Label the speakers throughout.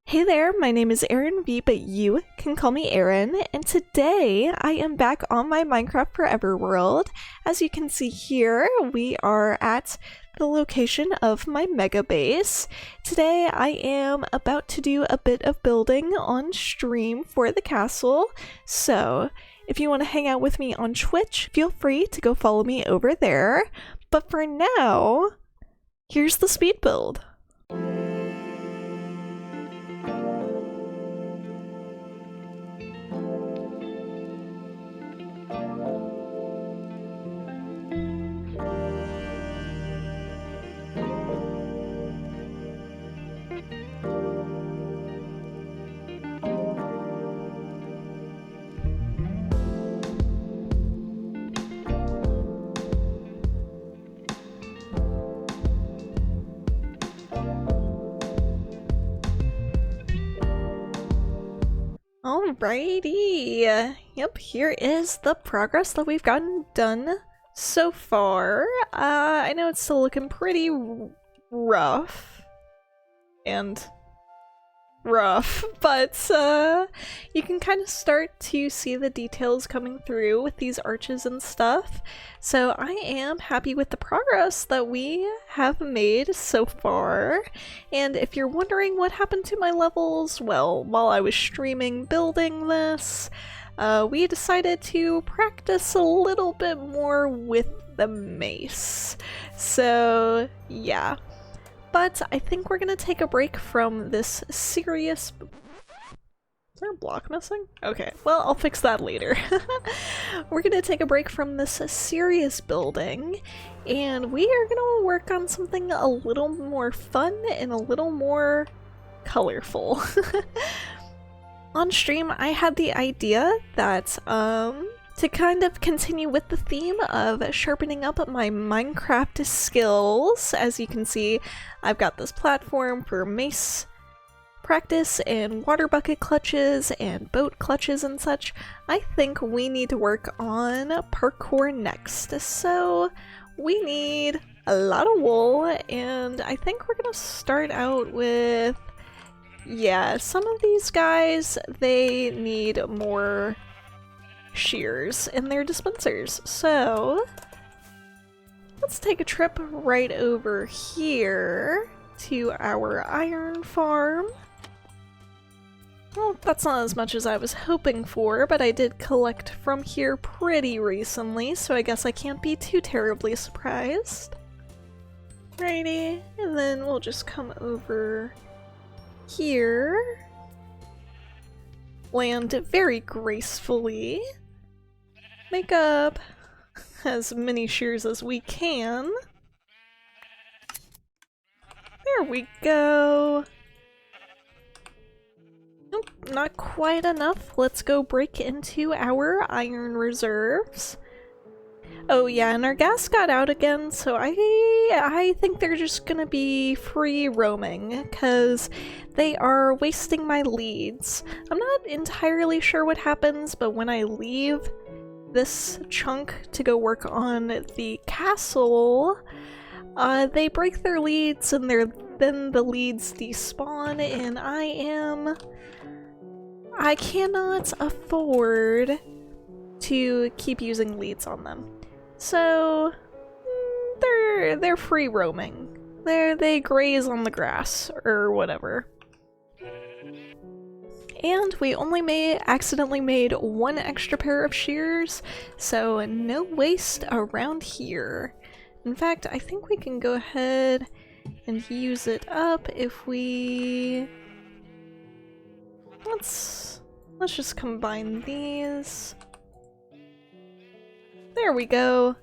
Speaker 1: Hey there, my name is Erin V, but you can call me Erin, and today I am back on my Minecraft Forever world. As you can see here, we are at the location of my mega base. Today I am about to do a bit of building on stream for the castle, so if you want to hang out with me on Twitch, feel free to go follow me over there. But for now, here's the speed build. Alrighty, yep, here is the progress that we've gotten done so far. I know it's still looking pretty rough but you can kind of start to see the details coming through with these arches and stuff. So I am happy with the progress that we have made so far. And if you're wondering what happened to my levels, well, while I was streaming building this, we decided to practice a little bit more with the mace. So yeah. But I think we're gonna take a break from this serious... Is there a block missing? Okay, well, I'll fix that later. We're gonna take a break from this serious building, and we are gonna work on something a little more fun and a little more colorful. On stream, I had the idea that, to kind of continue with the theme of sharpening up my Minecraft skills. As you can see, I've got this platform for mace practice and water bucket clutches and boat clutches and such. I think we need to work on parkour next. So we need a lot of wool, and I think we're gonna start out with, yeah, some of these guys, they need more shears in their dispensers. So let's take a trip right over here to our iron farm. Well, that's not as much as I was hoping for, but I did collect from here pretty recently, so I guess I can't be too terribly surprised. Righty, and then we'll just come over here. Land very gracefully. Make up as many shears as we can. There we go. Nope, not quite enough. Let's go break into our iron reserves. Oh yeah, and our gas got out again, so I think they're just gonna be free roaming, because they are wasting my leads. I'm not entirely sure what happens, but when I leave this chunk to go work on the castle, they break their leads, and then the leads despawn, and I cannot afford to keep using leads on them. So they're free roaming. They graze on the grass or whatever. And we only accidentally made one extra pair of shears, so no waste around here. In fact, I think we can go ahead and use it up if we... Let's just combine these. There we go.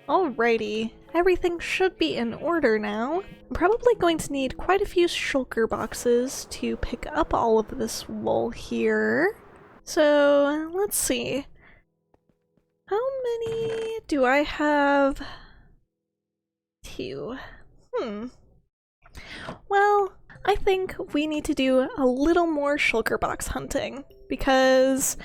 Speaker 1: Alrighty, everything should be in order now. I'm probably going to need quite a few shulker boxes to pick up all of this wool here. So, let's see. How many do I have? 2. Well, I think we need to do a little more shulker box hunting, because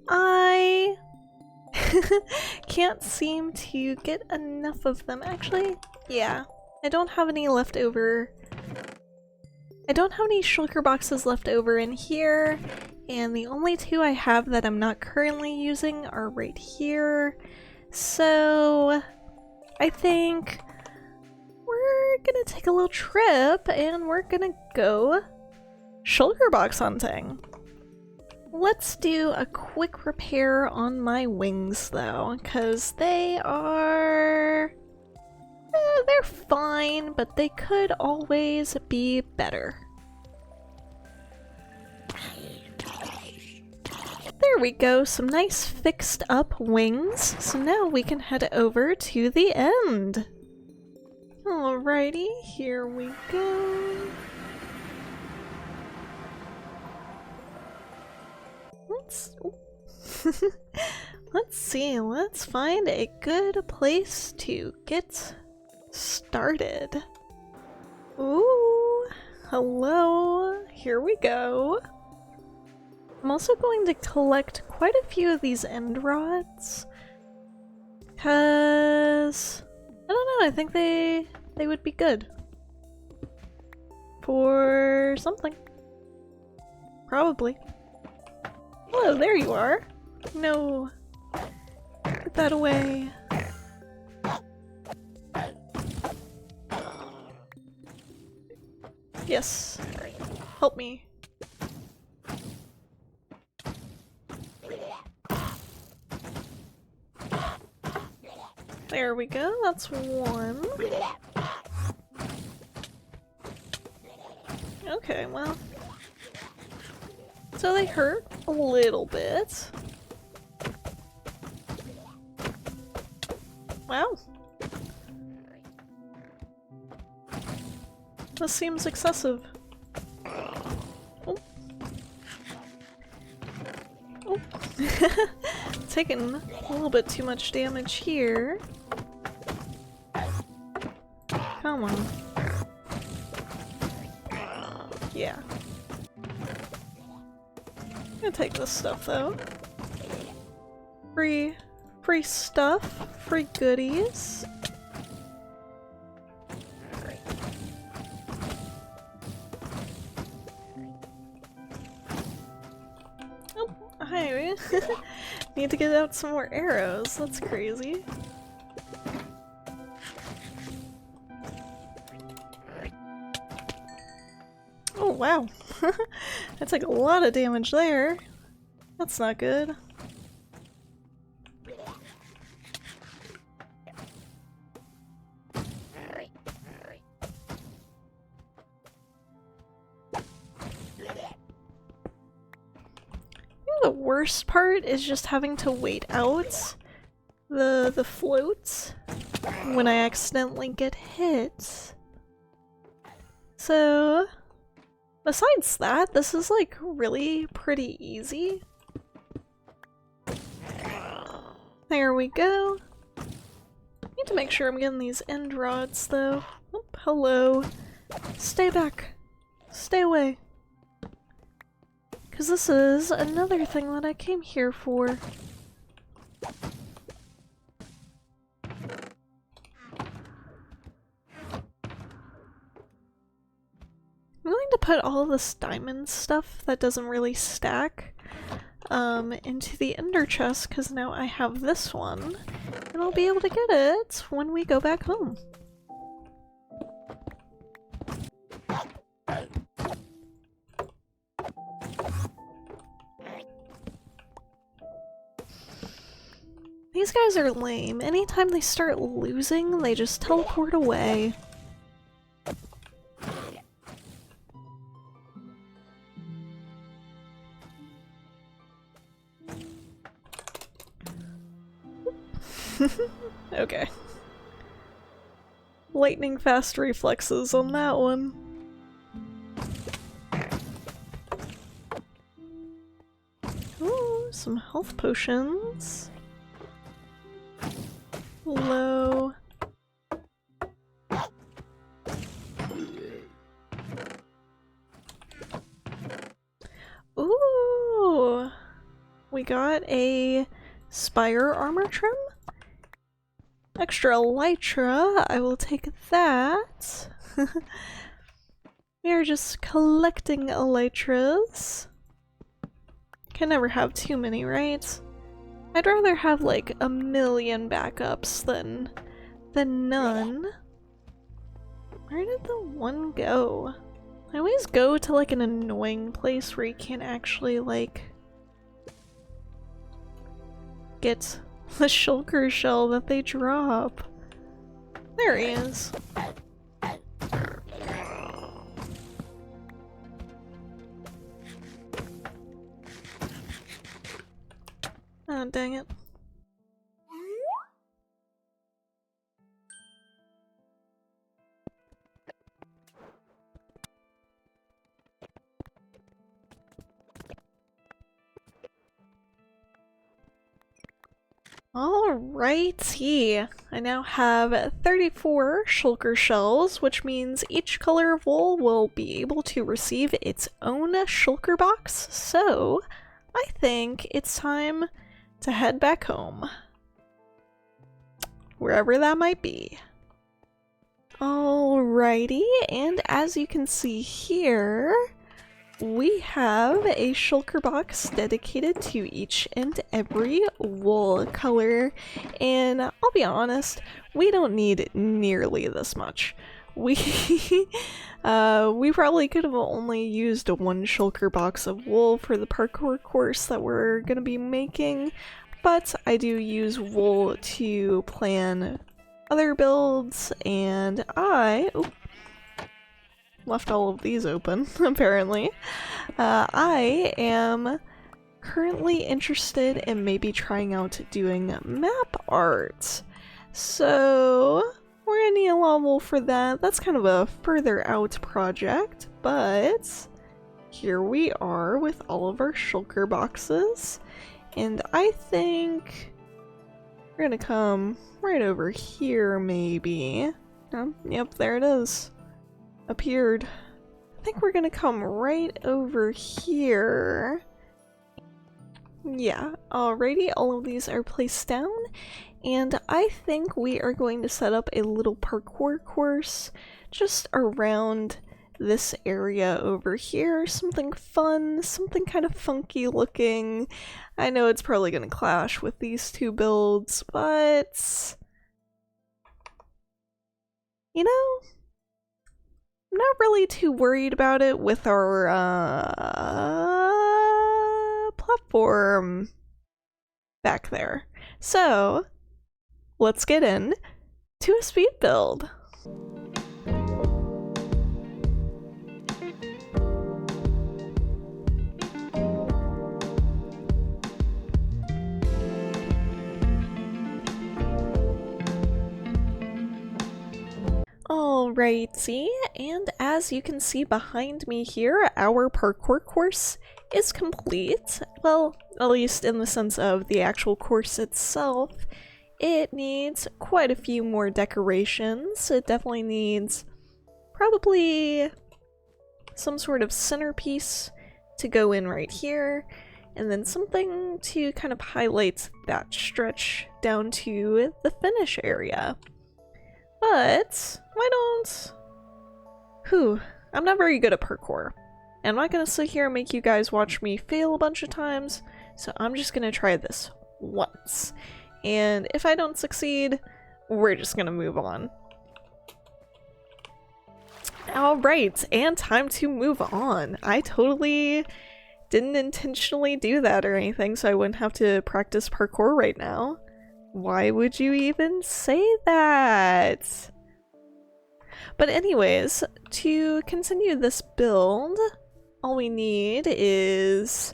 Speaker 1: I can't seem to get enough of them. Actually, yeah, I don't have any left over I don't have any shulker boxes left over in here, and the only two I have that I'm not currently using are right here. So I think we're gonna take a little trip and we're gonna go shulker box hunting. Let's do a quick repair on my wings though, because they are... they're fine, but they could always be better. There we go, some nice fixed up wings. So now we can head over to the end. Alrighty, here we go. Let's see, let's find a good place to get started. Ooh, hello, here we go. I'm also going to collect quite a few of these end rods, because I don't know, I think they would be good for something. Probably. Hello, there you are. No. Put that away. Yes. Help me. There we go, that's one. Okay, well. So they hurt a little bit. Wow. This seems excessive. Oh. Oh. Taking a little bit too much damage here. Come on. Yeah. I'm gonna take this stuff though. Free stuff, free goodies. Oh, hi. Need to get out some more arrows. That's crazy. Oh wow. I took a lot of damage there. That's not good. The worst part is just having to wait out the floats when I accidentally get hit. So besides that, this is like really pretty easy. There we go. Need to make sure I'm getting these end rods though. Oh, hello. Stay back. Stay away. Because this is another thing that I came here for. I'm going to put all this diamond stuff that doesn't really stack into the ender chest, because now I have this one, and I'll be able to get it when we go back home. These guys are lame. Anytime they start losing, they just teleport away. Okay. Lightning fast reflexes on that one. Ooh, some health potions. Hello. Ooh! We got a Spire armor trim? Extra elytra, I will take that. We are just collecting elytras. Can never have too many, right? I'd rather have like a million backups than none. Where did the one go? I always go to like an annoying place where you can't actually like get the shulker shell that they drop. There he is. Oh, dang it. Alrighty, I now have 34 shulker shells, which means each color of wool will be able to receive its own shulker box, so I think it's time to head back home. Wherever that might be. Alrighty, and as you can see here, we have a shulker box dedicated to each and every wool color, and I'll be honest, we don't need nearly this much. We probably could have only used one shulker box of wool for the parkour course that we're gonna be making, but I do use wool to plan other builds, and left all of these open, apparently. I am currently interested in maybe trying out doing map art. So we're gonna need a lot of wool for that. That's kind of a further out project, but here we are with all of our shulker boxes. And I think we're gonna come right over here, maybe. Yep, there it is. Appeared. I think we're gonna come right over here. Yeah, alrighty, all of these are placed down, and I think we are going to set up a little parkour course just around this area over here. Something fun, something kind of funky looking. I know it's probably gonna clash with these two builds, but you know, I'm not really too worried about it with our platform back there. So let's get in to a speed build. Alrighty, and as you can see behind me here, our parkour course is complete. Well, at least in the sense of the actual course itself. It needs quite a few more decorations. It definitely needs probably some sort of centerpiece to go in right here, and then something to kind of highlight that stretch down to the finish area. But why don't... I'm not very good at parkour. And I'm not gonna sit here and make you guys watch me fail a bunch of times, so I'm just gonna try this once. And if I don't succeed, we're just gonna move on. Alright, and time to move on. I totally didn't intentionally do that or anything, so I wouldn't have to practice parkour right now. Why would you even say that? But anyways, to continue this build, all we need is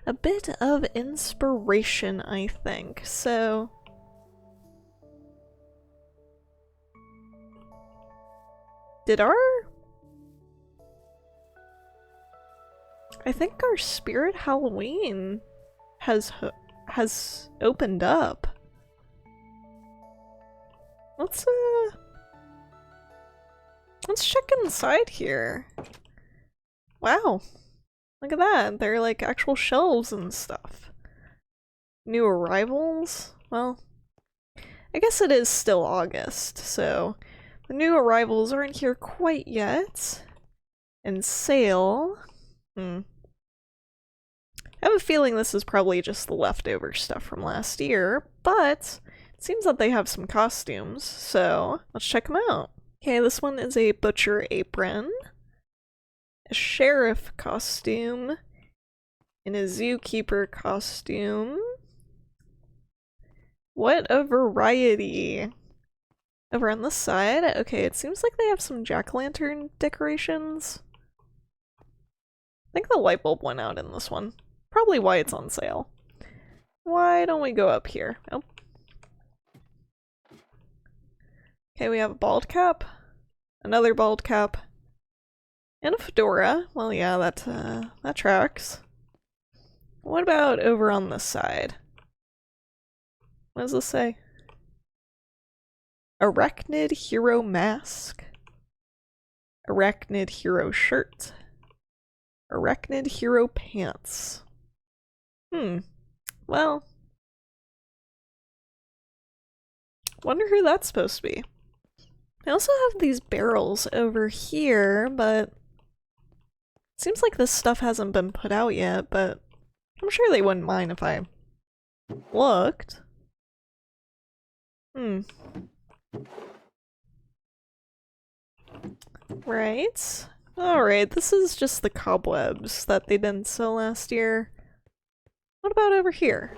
Speaker 1: a bit of inspiration, I think. So I think our Spirit Halloween has opened up. Let's check inside here. Wow. Look at that. They're like actual shelves and stuff. New arrivals? Well, I guess it is still August, so the new arrivals aren't here quite yet. and sail. I have a feeling this is probably just the leftover stuff from last year, but it seems that they have some costumes, so let's check them out. Okay, this one is a butcher apron, a sheriff costume, and a zookeeper costume. What a variety! Over on this side, okay, it seems like they have some jack-o'-lantern decorations. I think the light bulb went out in this one. Probably why it's on sale. Why don't we go up here? Oh. Okay, we have a bald cap, another bald cap, and a fedora. Well, yeah, that tracks. What about over on this side? What does this say? Arachnid hero mask, arachnid hero shirt, arachnid hero pants. Well, wonder who that's supposed to be. I also have these barrels over here, but it seems like this stuff hasn't been put out yet, but I'm sure they wouldn't mind if I looked. Right. Alright, this is just the cobwebs that they didn't sell last year. What about over here?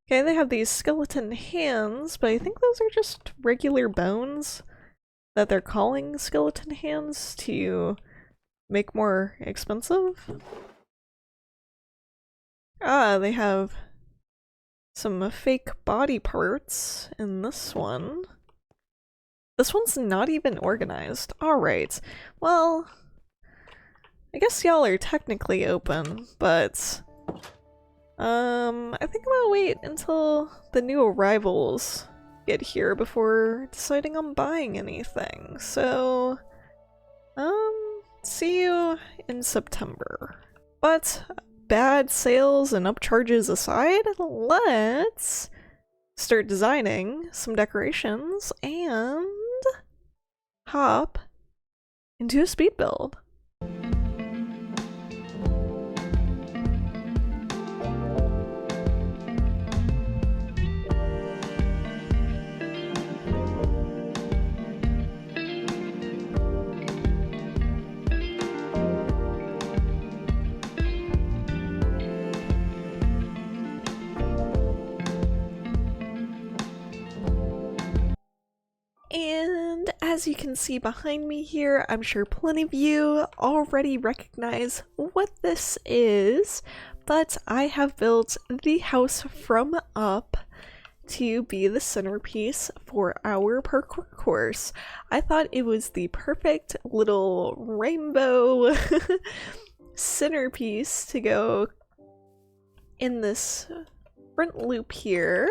Speaker 1: Okay, they have these skeleton hands, but I think those are just regular bones that they're calling skeleton hands to make more expensive. Ah, they have some fake body parts in this one. This one's not even organized. Alright, well, I guess y'all are technically open, but I think I'm gonna wait until the new arrivals get here before deciding on buying anything. So, see you in September. But bad sales and upcharges aside, let's start designing some decorations and hop into a speed build. And as you can see behind me here, I'm sure plenty of you already recognize what this is, but I have built the house from up to be the centerpiece for our parkour course. I thought it was the perfect little rainbow centerpiece to go in this front loop here.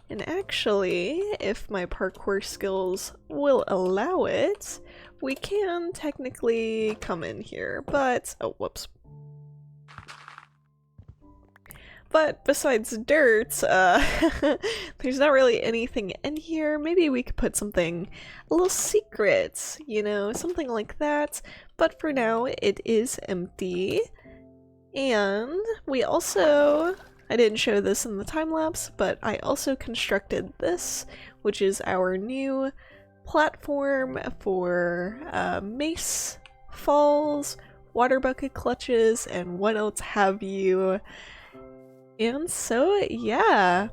Speaker 1: And actually, if my parkour skills will allow it, we can technically come in here, but oh, whoops. But besides dirt, there's not really anything in here. Maybe we could put something a little secret, you know, something like that. But for now, it is empty. And we also, I didn't show this in the time-lapse, but I also constructed this, which is our new platform for mace falls, water bucket clutches, and what else have you. And so, yeah.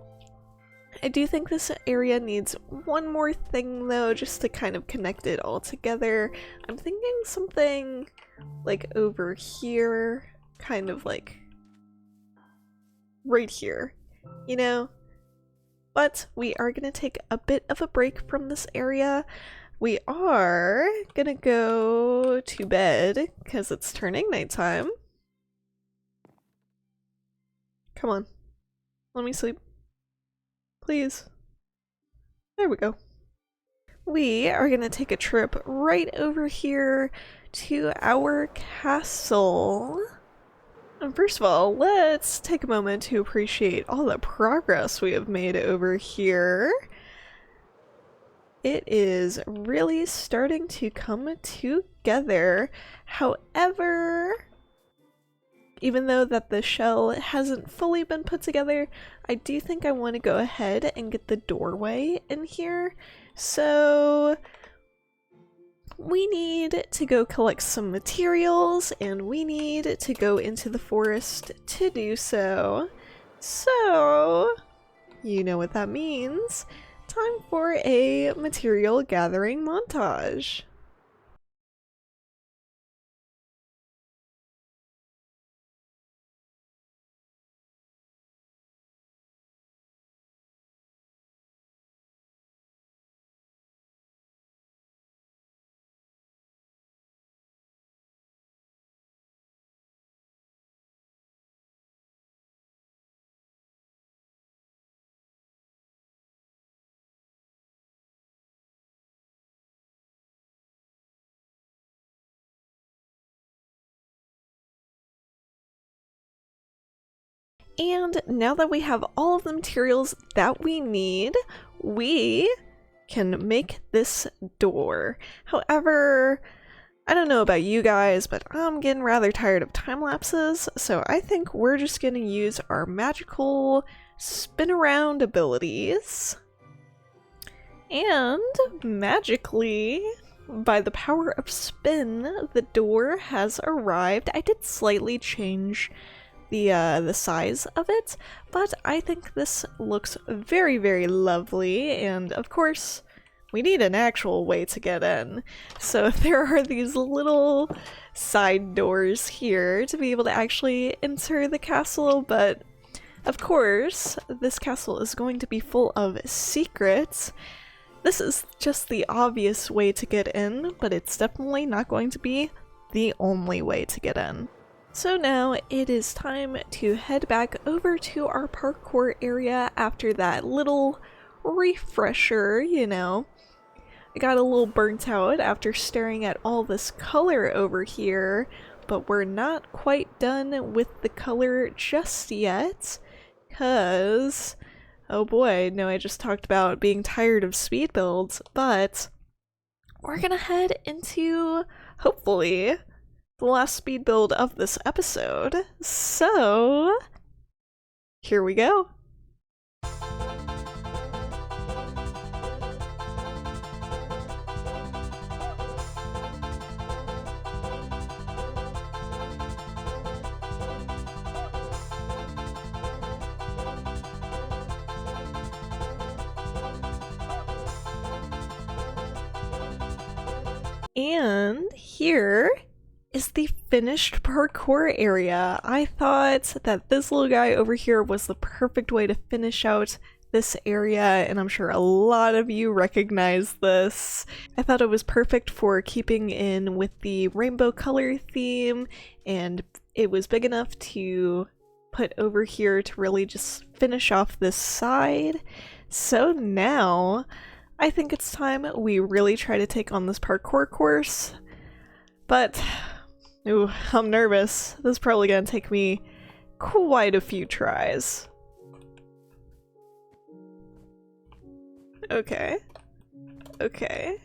Speaker 1: I do think this area needs one more thing though, just to kind of connect it all together. I'm thinking something like over here, kind of like right here, you know? But we are gonna take a bit of a break from this area. We are gonna go to bed because it's turning nighttime. Come on, let me sleep. Please. There we go. We are gonna take a trip right over here to our castle. And first of all, let's take a moment to appreciate all the progress we have made over here. it is really starting to come together. However, even though that the shell hasn't fully been put together, I do think I want to go ahead and get the doorway in here. So we need to go collect some materials, and we need to go into the forest to do so. So, you know what that means. Time for a material gathering montage. And now that we have all of the materials that we need, we can make this door. However, I don't know about you guys, but I'm getting rather tired of time lapses, so I think we're just gonna use our magical spin around abilities. And magically, by the power of spin, the door has arrived. I did slightly change the size of it, but I think this looks very, very lovely, and of course, we need an actual way to get in. So there are these little side doors here to be able to actually enter the castle, but of course, this castle is going to be full of secrets. This is just the obvious way to get in, but it's definitely not going to be the only way to get in. So now it is time to head back over to our parkour area after that little refresher, you know. I got a little burnt out after staring at all this color over here, but we're not quite done with the color just yet, cause, oh boy, no, I just talked about being tired of speed builds, but we're gonna head into, hopefully, the last speed build of this episode. So, here we go. And here is the finished parkour area. I thought that this little guy over here was the perfect way to finish out this area, and I'm sure a lot of you recognize this. I thought it was perfect for keeping in with the rainbow color theme, and it was big enough to put over here to really just finish off this side. So now I think it's time we really try to take on this parkour course, but ooh, I'm nervous. This is probably gonna take me quite a few tries. Okay. Okay.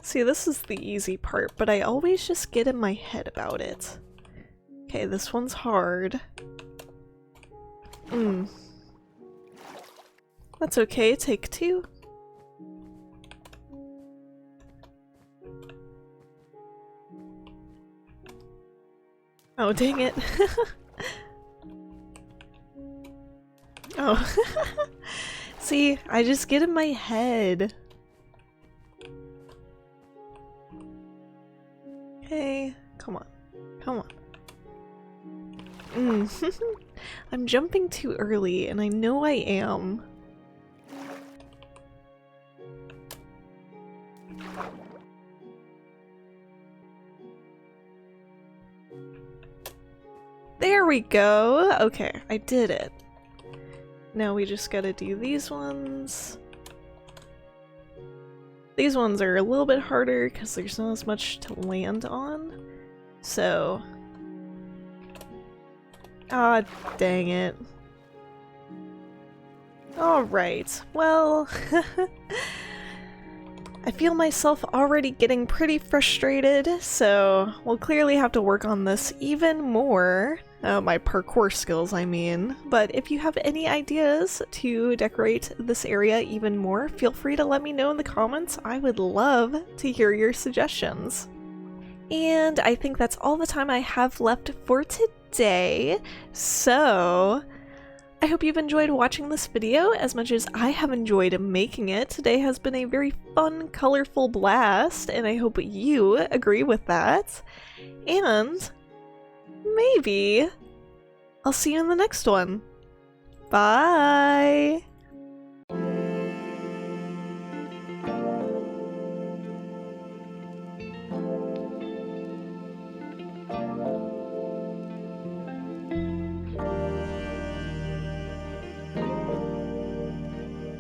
Speaker 1: See, this is the easy part, but I always just get in my head about it. Okay, this one's hard. That's okay, take two. Oh, dang it. Oh. See, I just get in my head. Okay, come on. Come on. I'm jumping too early, and I know I am. There we go! Okay, I did it. Now we just gotta do these ones. These ones are a little bit harder because there's not as much to land on. So... ah, dang it. Alright, well... I feel myself already getting pretty frustrated, so we'll clearly have to work on this even more. My parkour skills, I mean. But if you have any ideas to decorate this area even more, feel free to let me know in the comments. I would love to hear your suggestions. And I think that's all the time I have left for today, so I hope you've enjoyed watching this video as much as I have enjoyed making it. Today has been a very fun, colorful blast, and I hope you agree with that. And maybe I'll see you in the next one. Bye!